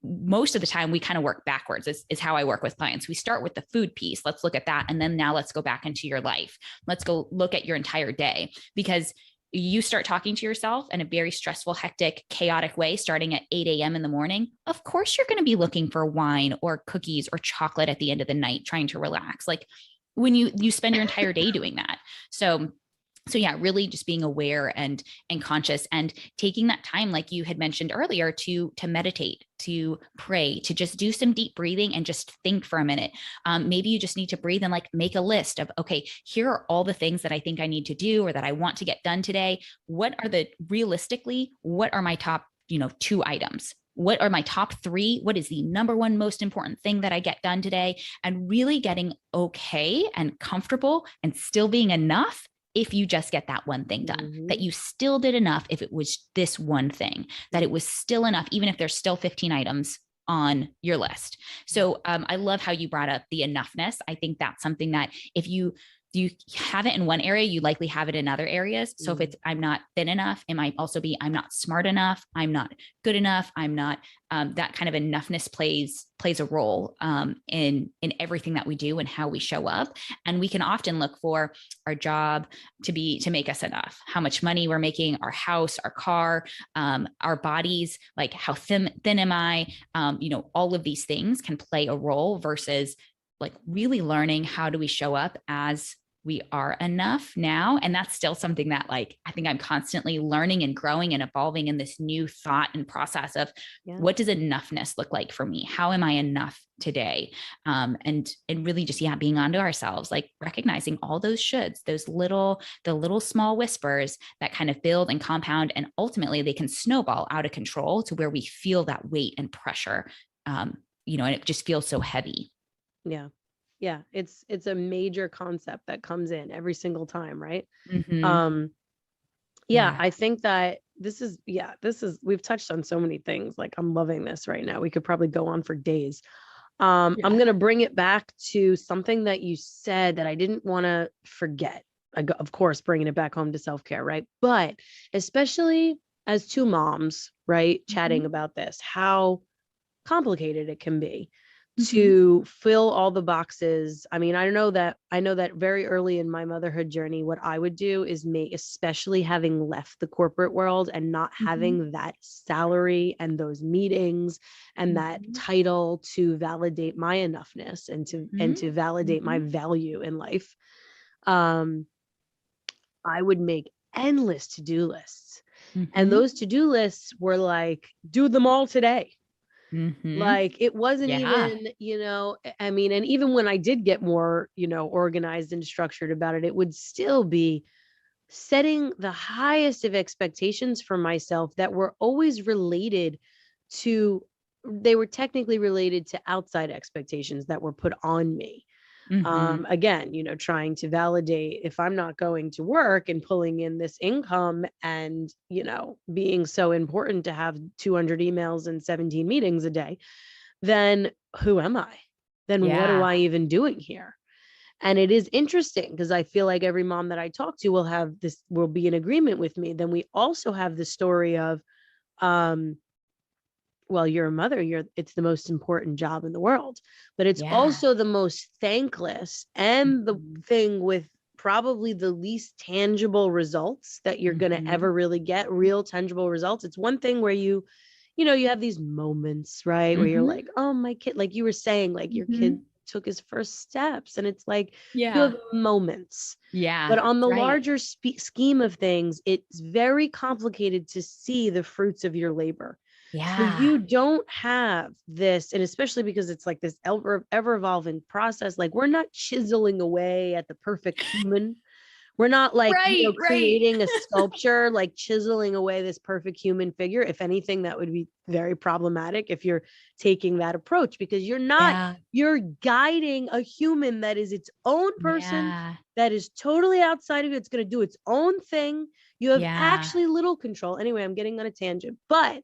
Most of the time we kind of work backwards is how I work with clients. We start with the food piece. Let's look at that. And then now let's go back into your life. Let's go look at your entire day, because you start talking to yourself in a very stressful, hectic, chaotic way, starting at 8 a.m. in the morning. Of course, you're going to be looking for wine or cookies or chocolate at the end of the night, trying to relax. Like when you spend your entire day doing that. So yeah, really just being aware and conscious and taking that time, like you had mentioned earlier, to meditate, to pray, to just do some deep breathing and just think for a minute. Maybe you just need to breathe and like make a list of, okay, here are all the things that I think I need to do or that I want to get done today. What are my top, 2 items? What are my top 3? What is the number one most important thing that I get done today? And really getting okay and comfortable and still being enough if you just get that one thing done, that you still did enough if it was this one thing, that it was still enough, even if there's still 15 items on your list. So I love how you brought up the enoughness. I think that's something that if you you have it in one area, you likely have it in other areas. So if it's, I'm not thin enough, it might also be, I'm not smart enough. I'm not good enough. I'm not, that kind of enoughness plays a role in everything that we do and how we show up. And we can often look for our job to make us enough, how much money we're making, our house, our car, our bodies, like how thin am I? All of these things can play a role versus like really learning how do we show up as we are enough now. And that's still something that like, I think I'm constantly learning and growing and evolving in this new thought and process of what does enoughness look like for me? How am I enough today? And really just, being onto ourselves, like recognizing all those shoulds, the little small whispers that kind of build and compound. And ultimately they can snowball out of control to where we feel that weight and pressure, and it just feels so heavy. Yeah. Yeah. It's a major concept that comes in every single time. Right. Mm-hmm. I think that we've touched on so many things. Like I'm loving this right now. We could probably go on for days. I'm going to bring it back to something that you said that I didn't want to forget. Of course, bringing it back home to self-care. Right. But especially as two moms, right. Chatting about this, how complicated it can be to fill all the boxes. I mean, I know that very early in my motherhood journey, what I would do is especially having left the corporate world and not having that salary and those meetings and that title to validate my enoughness and to validate my value in life. I would make endless to-do lists. And those to-do lists were like, do them all today. Like it wasn't even, I mean, and even when I did get more, organized and structured about it, it would still be setting the highest of expectations for myself that were always they were technically related to outside expectations that were put on me. Again, trying to validate if I'm not going to work and pulling in this income and, being so important to have 200 emails and 17 meetings a day, then who am I? Then what am I even doing here? And it is interesting because I feel like every mom that I talk to will be in agreement with me. Then we also have the story of, well, you're a mother, it's the most important job in the world, but it's also the most thankless and the thing with probably the least tangible results that you're going to ever really get real tangible results. It's one thing where you have these moments, right? Where you're like, oh, my kid, like you were saying, like your kid took his first steps and it's like, you have moments. But on the larger scheme of things, it's very complicated to see the fruits of your labor. So you don't have this, and especially because it's like this ever evolving process. Like we're not chiseling away at the perfect human. We're not like creating a sculpture, like chiseling away this perfect human figure. If anything, that would be very problematic if you're taking that approach, because you're guiding a human that is its own person, that is totally outside of you. It's going to do its own thing. You have actually little control. Anyway, I'm getting on a tangent, but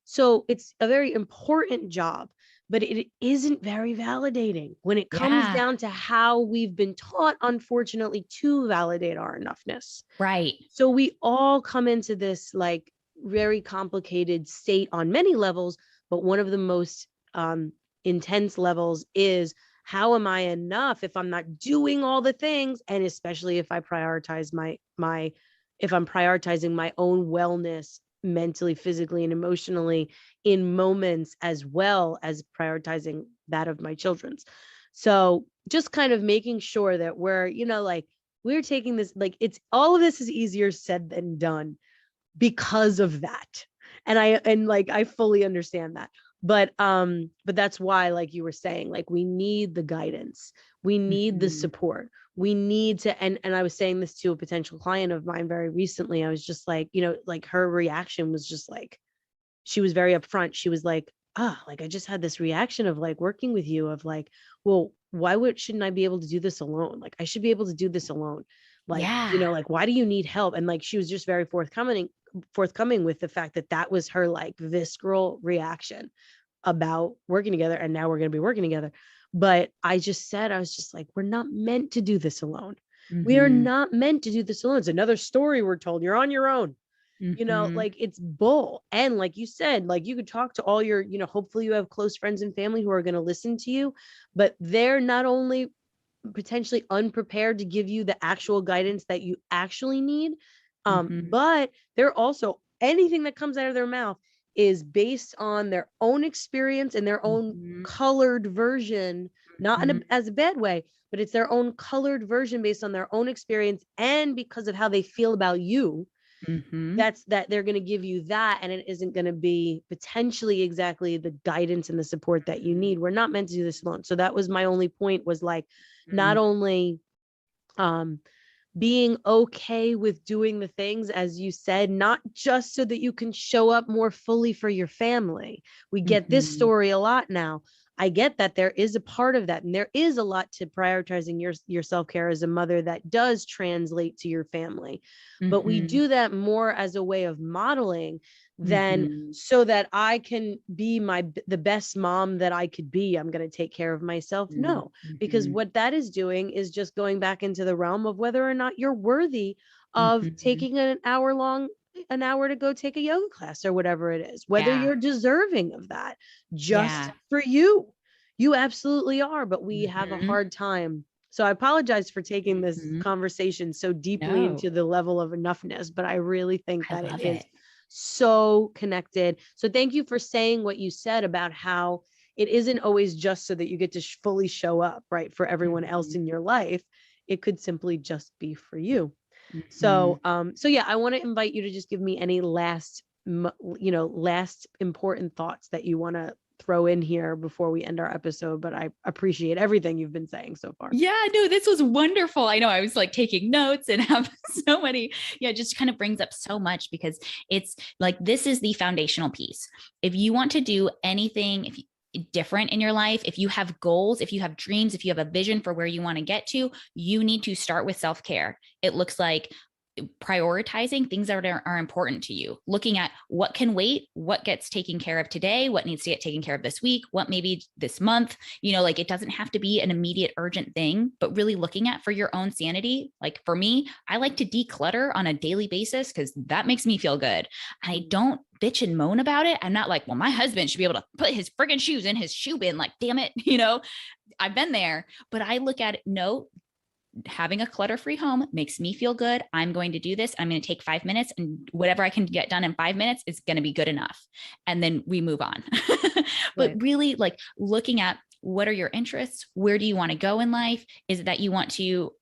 so it's a very important job, but it isn't very validating when it comes down to how we've been taught, unfortunately, to validate our enoughness. Right. So we all come into this like very complicated state on many levels, but one of the most intense levels is, how am I enough if I'm not doing all the things? And especially if I prioritize if I'm prioritizing my own wellness mentally, physically, and emotionally in moments, as well as prioritizing that of my children's. So just kind of making sure that we're, like we're taking this, like it's all of this is easier said than done because of that. And I fully understand that. But that's why, like you were saying, like we need the guidance, we need the support, we need to, and I was saying this to a potential client of mine very recently. I was just like, like her reaction was just like, she was very upfront. She was like, like I just had this reaction of like working with you of like, well, shouldn't I be able to do this alone? Like I should be able to do this alone. Like, like, why do you need help? And like, she was just very forthcoming with the fact that was her like visceral reaction about working together. And now we're going to be working together. But I was just like, we're not meant to do this alone. We are Mhm. not meant to do this alone. It's another story we're told. You're on your own. Mhm. Like it's bull. And like you said, like you could talk to all your, hopefully you have close friends and family who are going to listen to you, but they're not only potentially unprepared to give you the actual guidance that you actually need, Mhm. but they're also, anything that comes out of their mouth is based on their own experience and their own Mhm. colored version, not in Mhm. as a bad way, but it's their own colored version based on their own experience and because of how they feel about you. Mhm. That's that they're going to give you that, and it isn't going to be potentially exactly the guidance and the support that you need. We're not meant to do this alone. So that was my only point, was like, not Mhm. only um being okay with doing the things, as you said, not just so that you can show up more fully for your family. We get this Mhm. story a lot now. I get that there is a part of that, and there is a lot to prioritizing your self-care as a mother that does translate to your family. But we Mhm. do that more as a way of modeling than Mhm. so that I can be the best mom that I could be. I'm going to take care of myself. No, because Mhm. what that is doing is just going back into the realm of whether or not you're worthy of Mhm. taking an hour to go take a yoga class or whatever it is, whether Yeah. you're deserving of that just Yeah. for you. You absolutely are, but we have a Mhm. hard time. So I apologize for taking this Mhm. conversation so deeply No, into the level of enoughness, but I really think I that it love is it. so connected. So thank you for saying what you said about how it isn't always just so that you get to fully show up, right, for everyone else Mhm. in your life. It could simply just be for you. Mhm. So yeah, I want to invite you to just give me any last important thoughts that you want to throw in here before we end our episode. But I appreciate everything you've been saying so far. Yeah, no, this was wonderful. I know I was like taking notes and have so many, yeah, it just kind of brings up so much because it's like this is the foundational piece. If you want to do anything, if you, different in your life, if you have goals, if you have dreams, if you have a vision for where you want to get to, you need to start with self-care. It looks like prioritizing things that are important to you, looking at what can wait, what gets taken care of today, what needs to get taken care of this week, what maybe this month, like it doesn't have to be an immediate urgent thing, but really looking at for your own sanity. Like for me, I like to declutter on a daily basis because that makes me feel good. I don't bitch and moan about it. I'm not like, well, my husband should be able to put his friggin' shoes in his shoe bin. Like, damn it, I've been there, but I look at it, no, having a clutter-free home makes me feel good. I'm going to do this. I'm going to take 5 minutes, and whatever I can get done in 5 minutes is going to be good enough. And then we move on. But Right. really, like looking at what are your interests? Where do you want to go in life? Is it that you want to,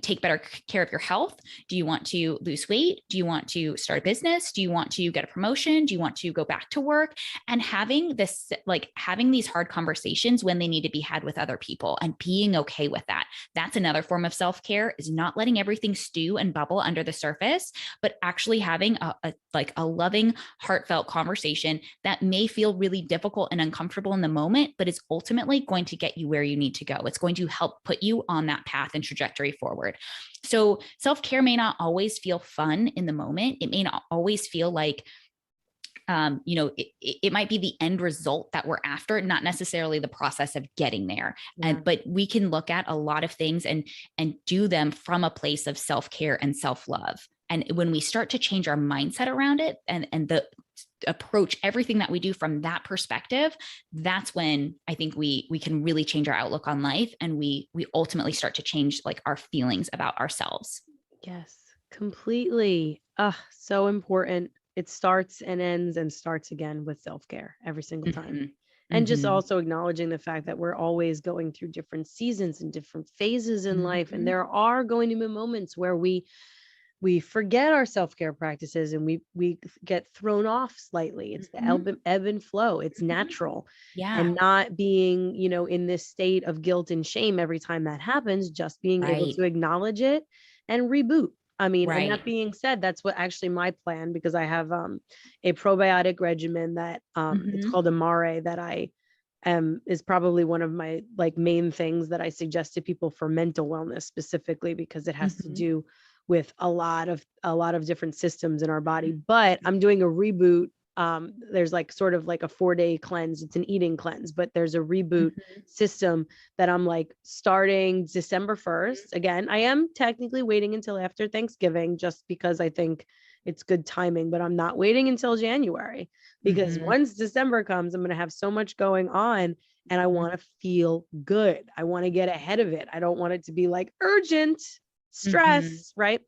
take better care of your health? Do you want to lose weight? Do you want to start a business? Do you want to get a promotion? Do you want to go back to work? And having this, like having these hard conversations when they need to be had with other people and being okay with that. That's another form of self-care, is not letting everything stew and bubble under the surface, but actually having a loving, heartfelt conversation that may feel really difficult and uncomfortable in the moment, but is ultimately going to get you where you need to go. It's going to help put you on that path and trajectory forward. So self-care may not always feel fun in the moment. It may not always feel like it might be the end result that we're after, not necessarily the process of getting there. Yeah. But we can look at a lot of things and do them from a place of self-care and self-love. And when we start to change our mindset around it and the approach everything that we do from that perspective, that's when I think we can really change our outlook on life, and we ultimately start to change like our feelings about ourselves. Yes, completely. So important. It starts and ends and starts again with self-care every single time. Mm-hmm. And just Mm-hmm. also acknowledging the fact that we're always going through different seasons and different phases in life. And Mm-hmm. there are going to be moments where we forget our self-care practices and we get thrown off slightly. It's the Mm-hmm. ebb and flow. It's Mm-hmm. natural. Yeah. And not being, in this state of guilt and shame every time that happens, just being able Right. to acknowledge it and reboot. I mean, and Right. that being said, that's what actually my plan, because I have a probiotic regimen that it's Mm-hmm. called Amare, that I is probably one of my like main things that I suggest to people for mental wellness specifically, because it has to Mm-hmm. do with a lot of different systems in our body. But I'm doing a reboot there's like sort of like a 4-day cleanse. It's an eating cleanse, but there's a reboot system that I'm like starting December 1st. Again, I am technically waiting until after Thanksgiving just because I think it's good timing, but I'm not waiting until January because once December comes, I'm going to have so much going on and I want to feel good. I want to get ahead of it. I don't want it to be like urgent stress, right?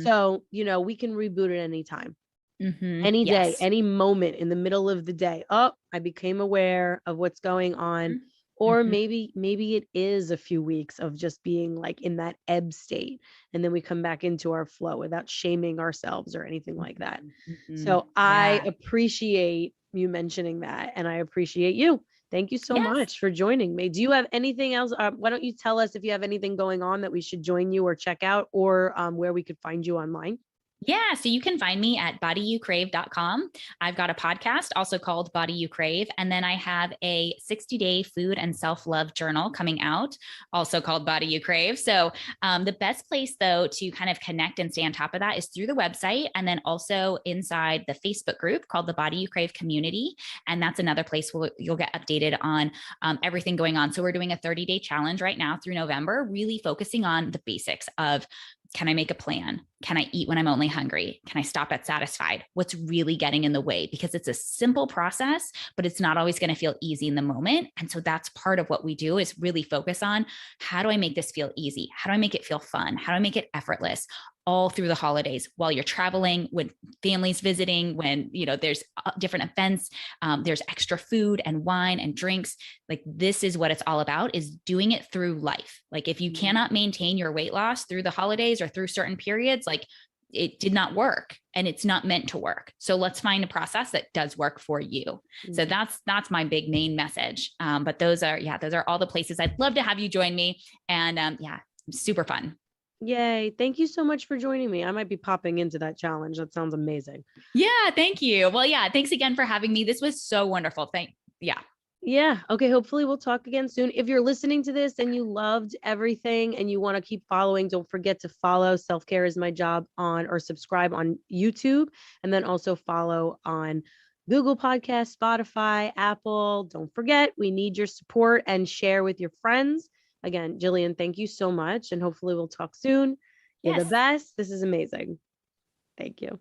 So, you know, we can reboot at any time. Any day, any moment in the middle of the day. Oh, I became aware of what's going on. Or maybe it is a few weeks of just being like in that ebb state. And then we come back into our flow without shaming ourselves or anything like that. So I appreciate you mentioning that. And I appreciate you. Thank you so much for joining me. Do you have anything else? Why don't you tell us if you have anything going on that we should join you or check out, or where we could find you online? Yeah. So you can find me at bodyyoucrave.com. I've got a podcast also called Body You Crave. And then I have a 60-day food and self-love journal coming out, also called Body You Crave. So the best place though to kind of connect and stay on top of that is through the website. And then also inside the Facebook group called the Body You Crave Community. And that's another place where you'll get updated on everything going on. So we're doing a 30-day challenge right now through November, really focusing on the basics of, can I make a plan? Can I eat when I'm only hungry? Can I stop at satisfied? What's really getting in the way? Because it's a simple process, but it's not always going to feel easy in the moment. And so that's part of what we do, is really focus on, how do I make this feel easy? How do I make it feel fun? How do I make it effortless? All through the holidays, while you're traveling, when families visiting, when, you know, there's different events, there's extra food and wine and drinks. Like, this is what it's all about, is doing it through life. Like, if you cannot maintain your weight loss through the holidays or through certain periods, like, it did not work and it's not meant to work. So let's find a process that does work for you. So that's my big main message. But those are all the places. I'd love to have you join me. And super fun. Yay. Thank you so much for joining me. I might be popping into that challenge. That sounds amazing. Yeah. Thank you. Well, yeah. Thanks again for having me. This was so wonderful. Yeah. Okay. Hopefully we'll talk again soon. If you're listening to this and you loved everything and you want to keep following, don't forget to follow Self-Care is My Job or subscribe on YouTube, and then also follow on Google Podcasts, Spotify, Apple. Don't forget, we need your support, and share with your friends. Again, Jillian, thank you so much. And hopefully we'll talk soon. You're the best. This is amazing. Thank you.